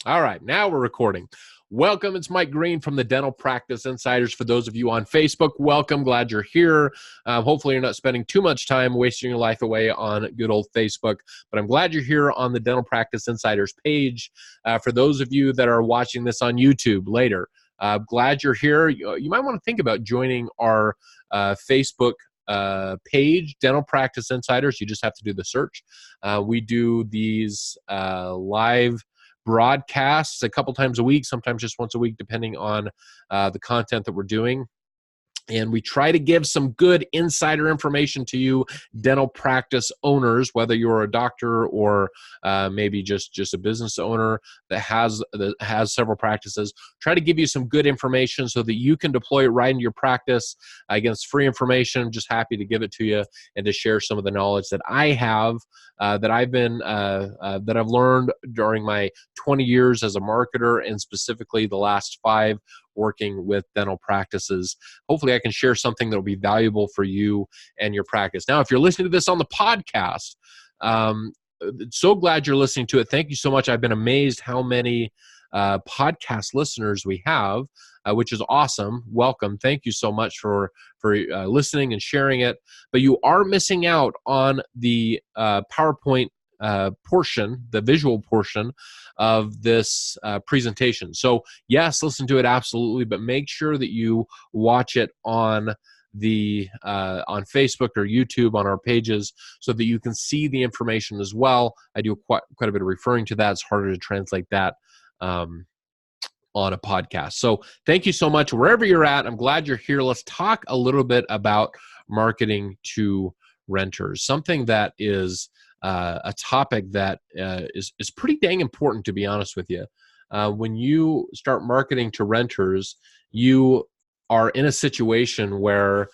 All right, now we're recording. Welcome. It's Mike Green from the Dental Practice Insiders. For those of you on Facebook, welcome. Glad you're here. Hopefully you're not spending too much time wasting your life away on good old Facebook, but I'm glad you're here on the Dental Practice Insiders page. For those of you that are watching this on YouTube later, glad you're here. You might want to think about joining our Facebook page, Dental Practice Insiders. You just have to do the search. We do these live broadcasts a couple times a week, sometimes just once a week, depending on the content that we're doing. And we try to give some good insider information to you dental practice owners, whether you're a doctor or maybe just a business owner that has several practices. Try to give you some good information so that you can deploy it right into your practice. Again, it's free information. I'm just happy to give it to you and to share some of the knowledge that I have, that I've learned during my 20 years as a marketer, and specifically the last 5 working with dental practices. Hopefully I can share something that will be valuable for you and your practice. Now, if you're listening to this on the podcast, so glad you're listening to it. Thank you so much. I've been amazed how many podcast listeners we have, which is awesome. Welcome. Thank you so much for listening and sharing it. But you are missing out on the PowerPoint portion, the visual portion of this presentation. So yes, listen to it absolutely, but make sure that you watch it on Facebook or YouTube on our pages so that you can see the information as well. I do quite a bit of referring to that. It's harder to translate that on a podcast. So thank you so much wherever you're at. I'm glad you're here. Let's talk a little bit about marketing to renters, something that is a topic that is pretty dang important, to be honest with you. When you start marketing to renters, you are in a situation where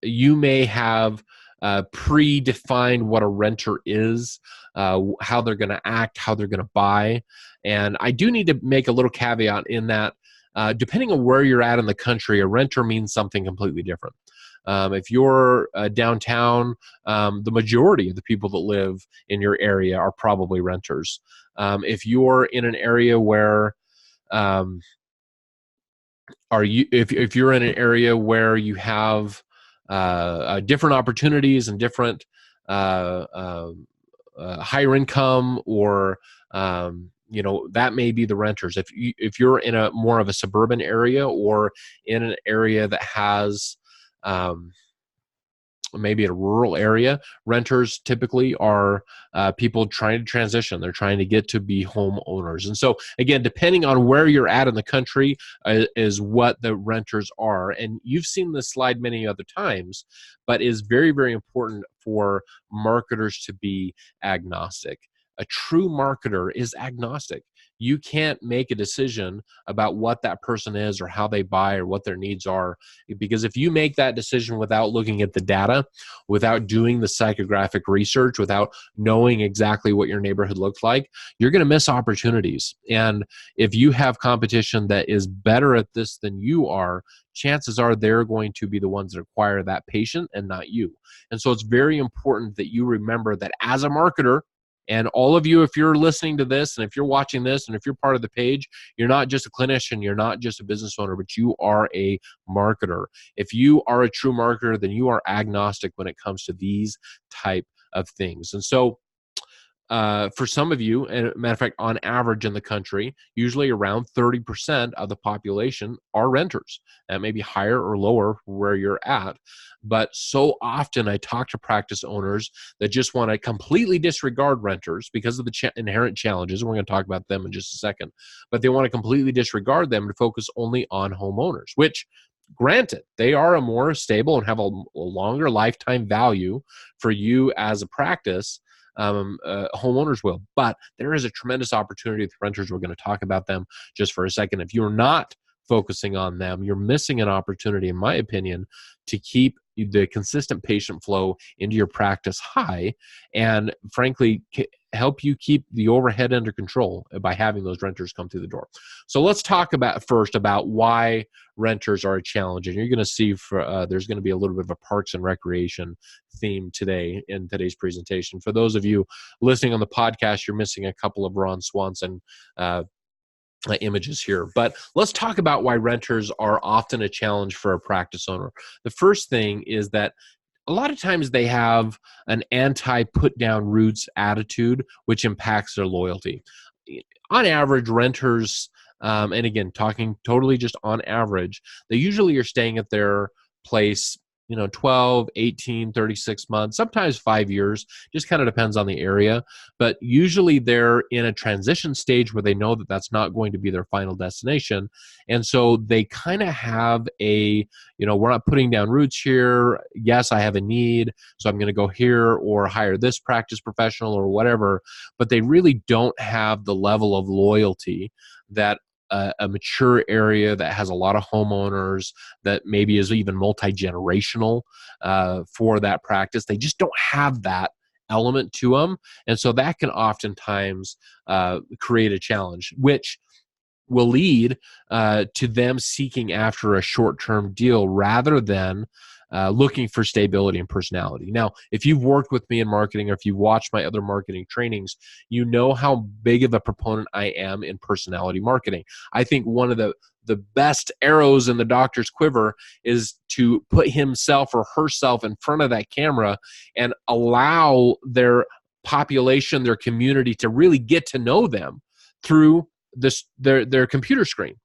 you may have predefined what a renter is, how they're going to act, how they're going to buy. And I do need to make a little caveat in that, depending on where you're at in the country, a renter means something completely different. If you're downtown, the majority of the people that live in your area are probably renters. If you're in an area where if you're in an area where you have different opportunities and different higher income, or that may be the renters. If you're in a more of a suburban area, or in an area that has maybe a rural area, renters typically are people trying to transition. They're trying to get to be homeowners. And so again, depending on where you're at in the country is what the renters are. And you've seen this slide many other times, but is very, very important for marketers to be agnostic. A true marketer is agnostic. You can't make a decision about what that person is or how they buy or what their needs are, because if you make that decision without looking at the data, without doing the psychographic research, without knowing exactly what your neighborhood looks like, you're going to miss opportunities. And if you have competition that is better at this than you are, chances are they're going to be the ones that acquire that patient and not you. And so it's very important that you remember that as a marketer. And all of you, if you're listening to this, and if you're watching this, and if you're part of the page, you're not just a clinician, you're not just a business owner, but you are a marketer. If you are a true marketer, then you are agnostic when it comes to these type of things. And so for some of you, and matter of fact, on average in the country, usually around 30% of the population are renters. That may be higher or lower where you're at. But so often I talk to practice owners that just want to completely disregard renters because of the inherent challenges. We're going to talk about them in just a second. But they want to completely disregard them to focus only on homeowners, which, granted, they are a more stable and have a longer lifetime value for you as a practice. Homeowners will, but there is a tremendous opportunity with renters. We're going to talk about them just for a second. If you're not focusing on them, you're missing an opportunity, in my opinion, to keep the consistent patient flow into your practice high, and frankly, help you keep the overhead under control by having those renters come through the door. So let's talk first about why renters are a challenge. And you're going to see there's going to be a little bit of a parks and recreation theme today in today's presentation. For those of you listening on the podcast, you're missing a couple of Ron Swanson images here. But let's talk about why renters are often a challenge for a practice owner. The first thing is that a lot of times they have an anti-put down roots attitude, which impacts their loyalty. On average, renters, and again, talking totally just on average, they usually are staying at their place 12, 18, 36 months, sometimes 5 years, just kind of depends on the area. But usually they're in a transition stage where they know that that's not going to be their final destination. And so they kind of have we're not putting down roots here. Yes, I have a need, so I'm going to go here or hire this practice professional or whatever. But they really don't have the level of loyalty that a mature area that has a lot of homeowners, that maybe is even multi-generational for that practice. They just don't have that element to them. And so that can oftentimes create a challenge, which will lead to them seeking after a short-term deal rather than looking for stability and personality. Now, if you've worked with me in marketing or if you've watched my other marketing trainings, you know how big of a proponent I am in personality marketing. I think one of the best arrows in the doctor's quiver is to put himself or herself in front of that camera and allow their population, their community, to really get to know them through their computer screen.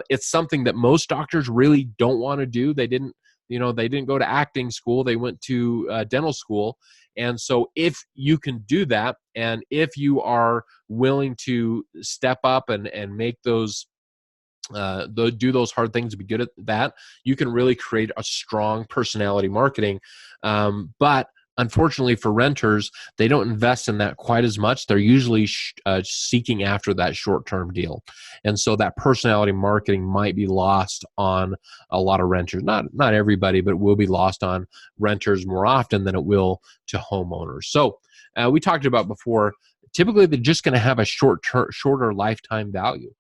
It's something that most doctors really don't want to do. They didn't go to acting school. They went to dental school. And so if you can do that, and if you are willing to step up and make those, do those hard things to be good at that, you can really create a strong personality marketing. But unfortunately for renters, they don't invest in that quite as much. They're usually seeking after that short-term deal. And so that personality marketing might be lost on a lot of renters. Not everybody, but it will be lost on renters more often than it will to homeowners. So we talked about before, typically they're just going to have a shorter lifetime value.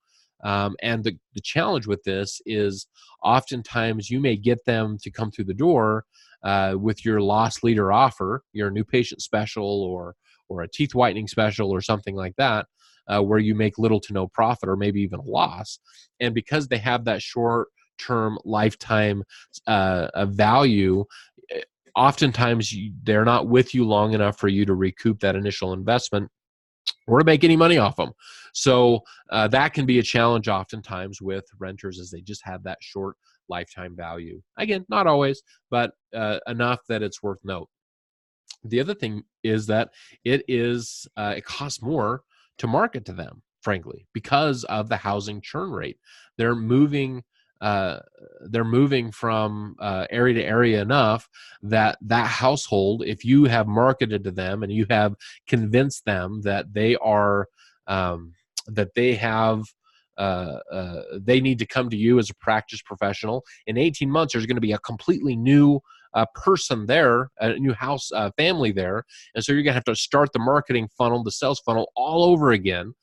And the challenge with this is oftentimes you may get them to come through the door with your loss leader offer, your new patient special or a teeth whitening special or something like that, where you make little to no profit or maybe even a loss. And because they have that short-term lifetime value, oftentimes they're not with you long enough for you to recoup that initial investment or to make any money off them. So that can be a challenge oftentimes with renters, as they just have that short lifetime value. Again, not always, but enough that it's worth note. The other thing is that it costs more to market to them, frankly, because of the housing churn rate. They're moving from area to area enough that household, if you have marketed to them and you have convinced them that they are they need to come to you as a practice professional, in 18 months there's going to be a completely new person there, a new family there, and so you're going to have to start the marketing funnel, the sales funnel all over again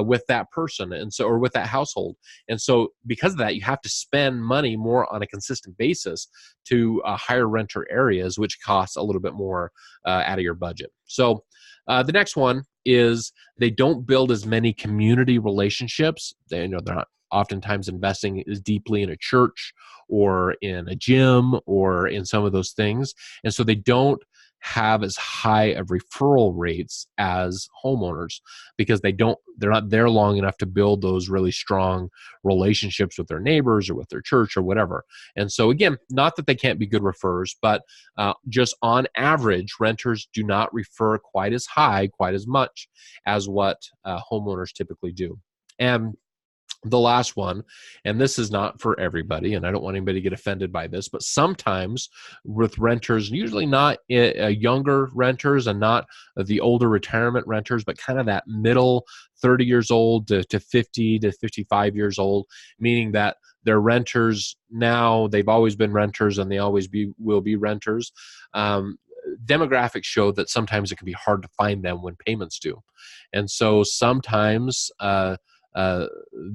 with that person, and so, or with that household. And so because of that, you have to spend money more on a consistent basis to hire renter areas, which costs a little bit more out of your budget. So the next one is they don't build as many community relationships. They're not oftentimes investing as deeply in a church or in a gym or in some of those things. And so they don't have as high of referral rates as homeowners because they're not there long enough to build those really strong relationships with their neighbors or with their church or whatever. And so again, not that they can't be good referrers, but just on average, renters do not refer quite as much as what homeowners typically do. And The last one, and this is not for everybody, and I don't want anybody to get offended by this, but sometimes with renters, usually not younger renters and not the older retirement renters, but kind of that middle 30 years old to 50 to 55 years old, meaning that they're renters now, they've always been renters, and they always will be renters. Demographics show that sometimes it can be hard to find them when payments due. And so sometimes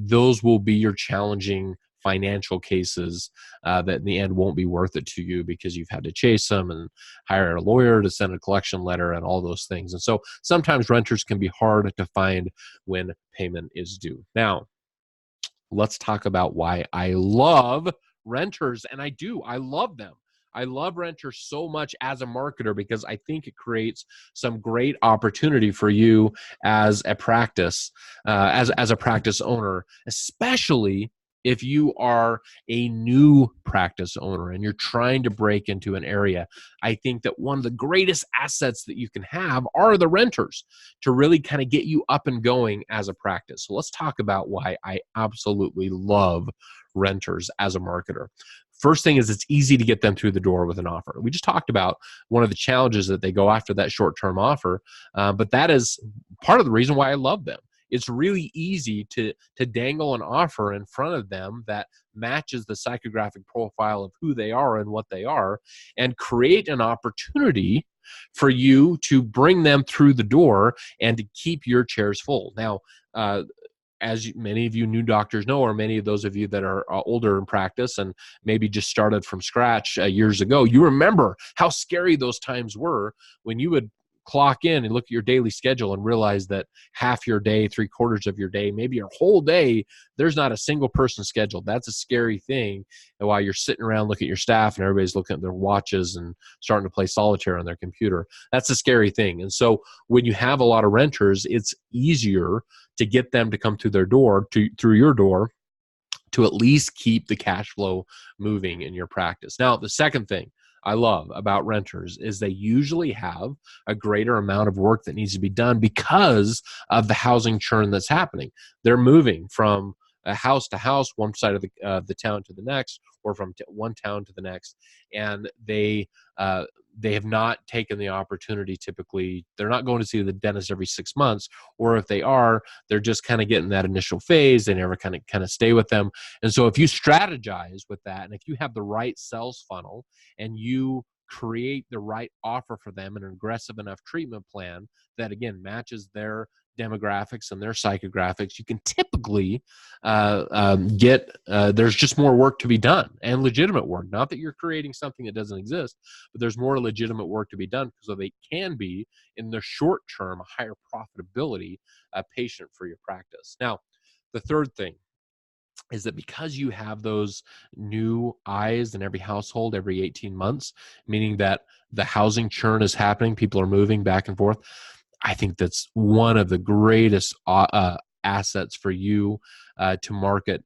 those will be your challenging financial cases that in the end won't be worth it to you because you've had to chase them and hire a lawyer to send a collection letter and all those things. And so sometimes renters can be hard to find when payment is due. Now, let's talk about why I love renters, and I love them. I love renters so much as a marketer because I think it creates some great opportunity for you as a practice, as a practice owner, especially if you are a new practice owner and you're trying to break into an area. I think that one of the greatest assets that you can have are the renters to really kind of get you up and going as a practice. So let's talk about why I absolutely love renters as a marketer. First thing is it's easy to get them through the door with an offer. We just talked about one of the challenges that they go after that short-term offer, but that is part of the reason why I love them. It's really easy to dangle an offer in front of them that matches the psychographic profile of who they are and what they are, and create an opportunity for you to bring them through the door and to keep your chairs full. Now, as many of you new doctors know, or many of those of you that are older in practice and maybe just started from scratch years ago, you remember how scary those times were when you would clock in and look at your daily schedule and realize that half your day, 3/4 of your day, maybe your whole day, there's not a single person scheduled. That's a scary thing. And while you're sitting around looking at your staff and everybody's looking at their watches and starting to play solitaire on their computer, that's a scary thing. And so when you have a lot of renters, it's easier to get them to come through their door, through your door, to at least keep the cash flow moving in your practice. Now, the second thing I love about renters is they usually have a greater amount of work that needs to be done because of the housing churn that's happening. They're moving from a house to house, one side of the town to the next, or from one town to the next, and they have not taken the opportunity. Typically, they're not going to see the dentist every 6 months, or if they are, they're just kind of getting that initial phase. They never kind of stay with them. And so if you strategize with that, and if you have the right sales funnel and you create the right offer for them, an aggressive enough treatment plan that again matches their demographics and their psychographics, you can typically there's just more work to be done, and legitimate work. Not that you're creating something that doesn't exist, but there's more legitimate work to be done, so they can be, in the short term, a higher profitability patient for your practice. Now, the third thing is that because you have those new eyes in every household every 18 months, meaning that the housing churn is happening, people are moving back and forth, I think that's one of the greatest assets for you to market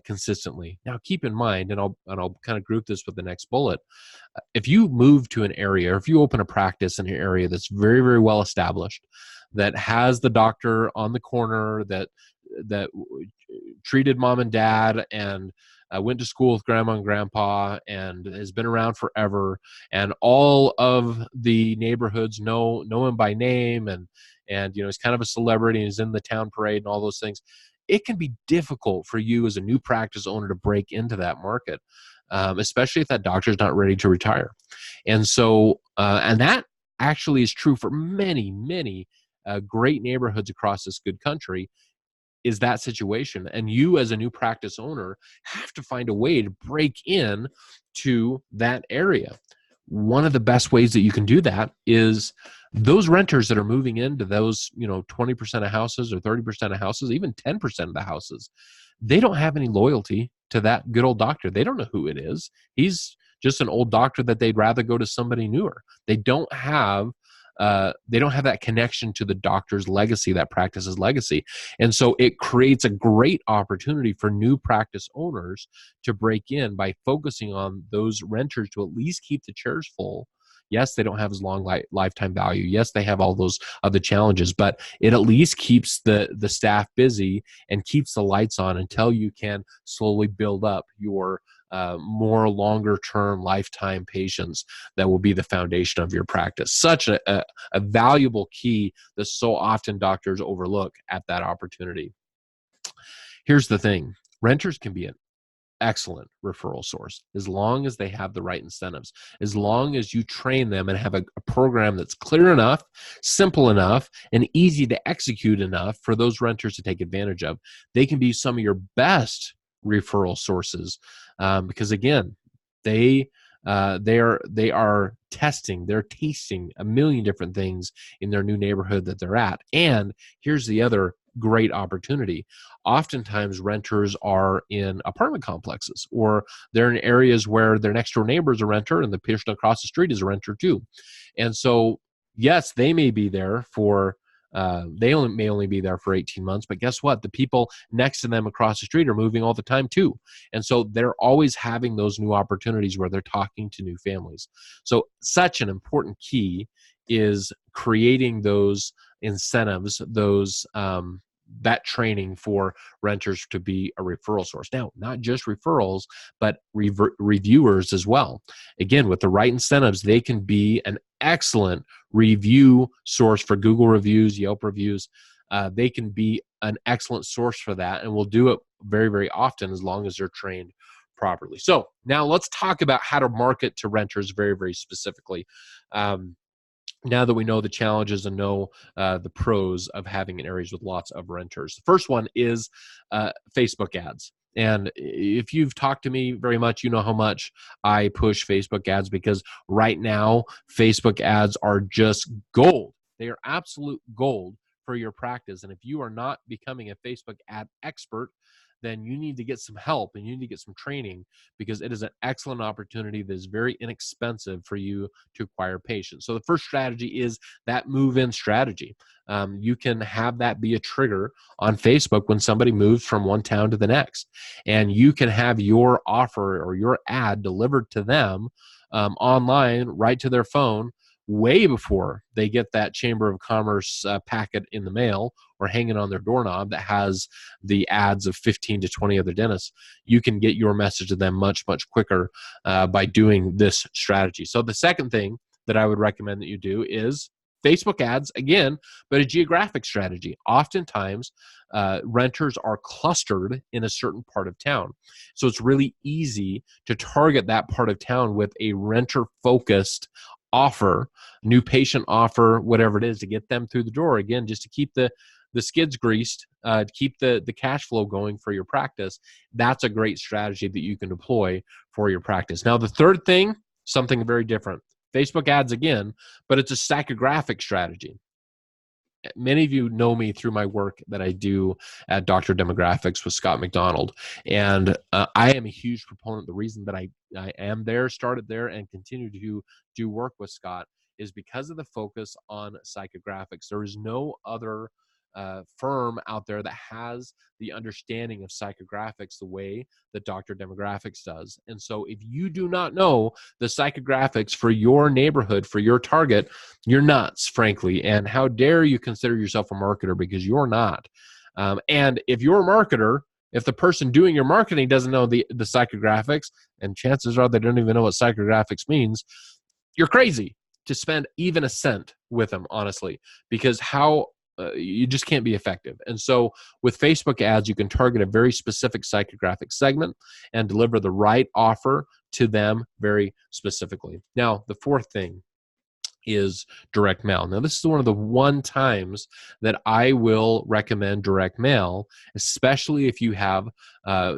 consistently. Now, keep in mind, and I'll kind of group this with the next bullet. If you move to an area, or if you open a practice in an area that's very, very well established, that has the doctor on the corner that treated mom and dad and went to school with grandma and grandpa and has been around forever, and all of the neighborhoods know him by name, and he's kind of a celebrity and he's in the town parade and all those things, it can be difficult for you as a new practice owner to break into that market, especially if that doctor's not ready to retire. And so and that actually is true for many, many great neighborhoods across this good country, is that situation. And you as a new practice owner have to find a way to break in to that area. One of the best ways that you can do that is those renters that are moving into those 20% of houses or 30% of houses, even 10% of the houses, they don't have any loyalty to that good old doctor. They don't know who it is. He's just an old doctor that they'd rather go to somebody newer. They don't have that connection to the doctor's legacy, that practice's legacy. And so it creates a great opportunity for new practice owners to break in by focusing on those renters to at least keep the chairs full, Yes, they don't have as long lifetime value. Yes, they have all those other challenges, but it at least keeps the staff busy and keeps the lights on until you can slowly build up your more longer term lifetime patients that will be the foundation of your practice. Such a valuable key that so often doctors overlook at that opportunity. Here's the thing. Renters can be an excellent referral source as long as they have the right incentives, as long as you train them and have a program that's clear enough, simple enough, and easy to execute enough for those renters to take advantage of. They can be some of your best referral sources because again, they are testing, they're tasting a million different things in their new neighborhood that they're at. And here's the other great opportunity. Oftentimes renters are in apartment complexes, or they're in areas where their next door neighbor is a renter and the person across the street is a renter too. And so, yes, they may be there for may only be there for 18 months, but guess what? The people next to them across the street are moving all the time too. And so they're always having those new opportunities where they're talking to new families. So such an important key is creating those incentives, those that training for renters to be a referral source. Now, not just referrals, but reviewers as well. Again, with the right incentives, they can be an excellent review source for Google reviews, Yelp reviews. They can be an excellent source for that, and will do it very, very often as long as they're trained properly. So now let's talk about how to market to renters very, very specifically. Now that we know the challenges and know the pros of having in areas with lots of renters. The first one is Facebook ads. And if you've talked to me very much, you know how much I push Facebook ads, because right now, Facebook ads are just gold. They are absolute gold for your practice. And if you are not becoming a Facebook ad expert, then you need to get some help and you need to get some training, because it is an excellent opportunity that is very inexpensive for you to acquire patients. So the first strategy is that move-in strategy. You can have that be a trigger on Facebook when somebody moves from one town to the next. And you can have your offer or your ad delivered to them online, right to their phone, way before they get that Chamber of Commerce packet in the mail or hanging on their doorknob that has the ads of 15 to 20 other dentists. You can get your message to them much, much quicker by doing this strategy. So the second thing that I would recommend that you do is Facebook ads, again, but a geographic strategy. Oftentimes, renters are clustered in a certain part of town. So it's really easy to target that part of town with a renter-focused offer, new patient offer, whatever it is, to get them through the door. Again, just to keep the skids greased, to keep the cash flow going for your practice. That's a great strategy that you can deploy for your practice. Now, the third thing, something very different. Facebook ads again, but it's a psychographic strategy. Many of you know me through my work that I do at Dr. Demographics with Scott McDonald. And I am a huge proponent. The reason that I am there, started there, and continue to do work with Scott is because of the focus on psychographics. There is no other firm out there that has the understanding of psychographics the way that Dr. Demographics does. And so if you do not know the psychographics for your neighborhood, for your target, you're nuts, frankly. And how dare you consider yourself a marketer, because you're not. And if you're a marketer, if the person doing your marketing doesn't know the psychographics, and chances are they don't even know what psychographics means, you're crazy to spend even a cent with them, honestly, because you just can't be effective. And so with Facebook ads, you can target a very specific psychographic segment and deliver the right offer to them very specifically. Now, the fourth thing is direct mail. Now, this is one of the times that I will recommend direct mail, especially if you have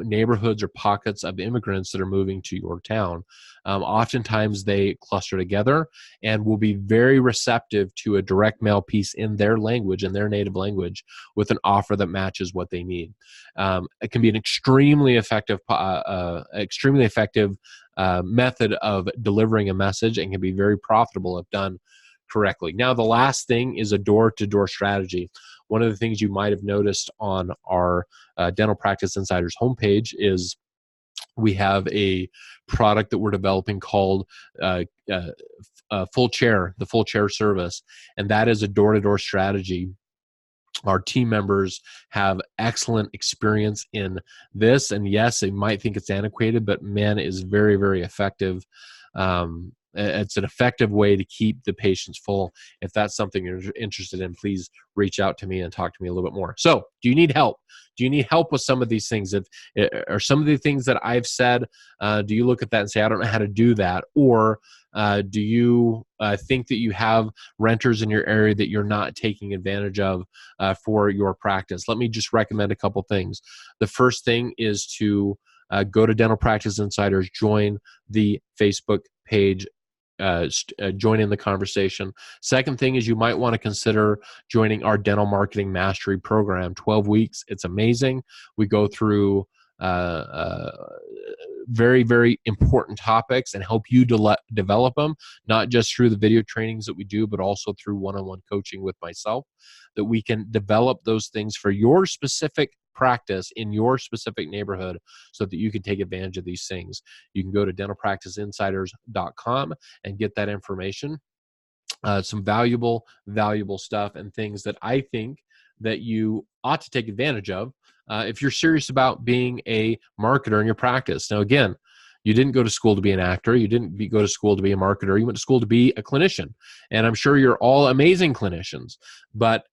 neighborhoods or pockets of immigrants that are moving to your town. Oftentimes they cluster together and will be very receptive to a direct mail piece in their language, in their native language, with an offer that matches what they need. It can be an extremely effective method of delivering a message, and can be very profitable if done correctly. Now, the last thing is a door-to-door strategy. One of the things you might have noticed on our Dental Practice Insiders homepage is we have a product that we're developing called full chair, the full chair service, and that is a door-to-door strategy. Our team members have excellent experience in this, and yes, they might think it's antiquated, but man, it is very, very effective. It's an effective way to keep the patients full. If that's something you're interested in, please reach out to me and talk to me a little bit more. So, do you need help? Do you need help with some of these things? Or some of the things that I've said, do you look at that and say, I don't know how to do that? Or do you think that you have renters in your area that you're not taking advantage of for your practice? Let me just recommend a couple things. The first thing is to go to Dental Practice Insiders, join the Facebook page, join in the conversation. Second thing is you might want to consider joining our Dental Marketing Mastery program. 12 weeks. It's amazing. We go through very, very important topics and help you develop them, not just through the video trainings that we do, but also through one-on-one coaching with myself, that we can develop those things for your specific practice in your specific neighborhood so that you can take advantage of these things. You can go to dentalpracticeinsiders.com and get that information. Some valuable stuff and things that I think that you ought to take advantage of if you're serious about being a marketer in your practice. Now, again, you didn't go to school to be an actor. You didn't go to school to be a marketer. You went to school to be a clinician. And I'm sure you're all amazing clinicians. But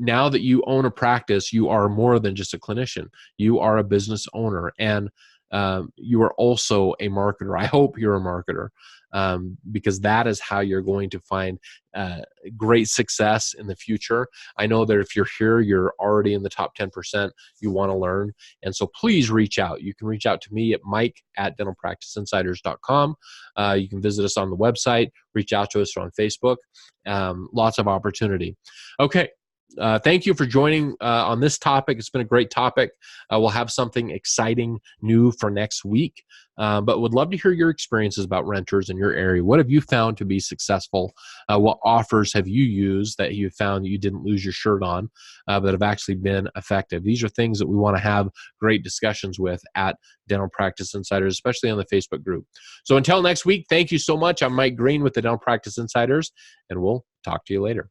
now that you own a practice, you are more than just a clinician. You are a business owner, and you are also a marketer. I hope you're a marketer, because that is how you're going to find great success in the future. I know that if you're here, you're already in the top 10%. You want to learn. And so please reach out. You can reach out to me at mike@dentalpracticeinsiders.com. You can visit us on the website, reach out to us on Facebook. Lots of opportunity. Okay. Thank you for joining on this topic. It's been a great topic. We'll have something exciting new for next week, but would love to hear your experiences about renters in your area. What have you found to be successful? What offers have you used that you found that you didn't lose your shirt on, that have actually been effective? These are things that we want to have great discussions with at Dental Practice Insiders, especially on the Facebook group. So until next week, thank you so much. I'm Mike Green with the Dental Practice Insiders, and we'll talk to you later.